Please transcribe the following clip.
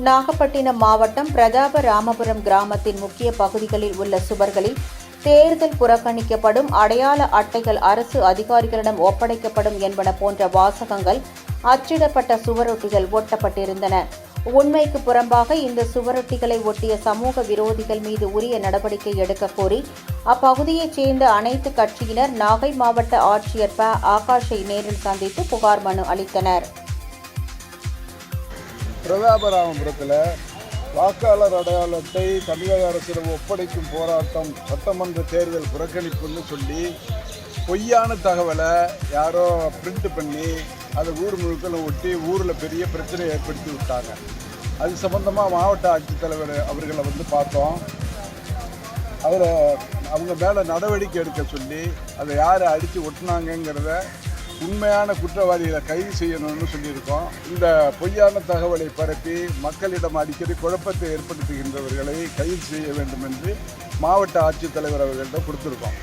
நாகப்பட்டினம் மாவட்டம் பிரதாபராமபுரம் கிராமத்தின் முக்கிய பகுதிகளில் உள்ள சுவர்களில் தேர்தல் புறக்கணிக்கப்படும், அடையாள அட்டைகள் அரசு அதிகாரிகளிடம் ஒப்படைக்கப்படும் என்பன போன்ற வாசகங்கள் அச்சிடப்பட்ட சுவரொட்டிகள் ஒட்டப்பட்டிருந்தன. உண்மைக்கு புறம்பாக இந்த சுவரொட்டிகளை ஒட்டிய சமூக விரோதிகள் மீது உரிய நடவடிக்கை எடுக்க கோரி அப்பகுதியைச் சேர்ந்த அனைத்து கட்சியினர் நாகை மாவட்ட ஆட்சியர் ப. ஆகாஷை நேரில் சந்தித்து புகார் மனு அளித்தனர். பிரதாபராமபுரத்தில் வாக்காளர் அடையாள அட்டை தமிழக அரசிடம் ஒப்படைக்கும் போராட்டம் சட்டமன்ற தேர்தல் புறக்கணிப்புன்னு சொல்லி பொய்யான தகவலை யாரோ பிரிண்ட் பண்ணி அதை ஊர் முழுக்க ஒட்டி ஊரில் பெரிய பிரச்சனை ஏற்படுத்தி விட்டாங்க. அது சம்பந்தமாக மாவட்ட ஆட்சித்தலைவர் அவர்களை பார்த்தோம். அதில் அவங்க மேலே நடவடிக்கை எடுக்க சொல்லி அதை யாரை அடித்து ஒட்டினாங்கிறத உண்மையான குற்றவாளிகளை கைது செய்யணும்னு சொல்லியிருக்கோம். இந்த பொய்யான தகவலை பரப்பி மக்களிடம் அடிக்கடி குழப்பத்தை ஏற்படுத்துகின்றவர்களை கைது செய்ய வேண்டும் என்று மாவட்ட ஆட்சித்தலைவர் அவர்களிடம் கொடுத்துருக்கோம்.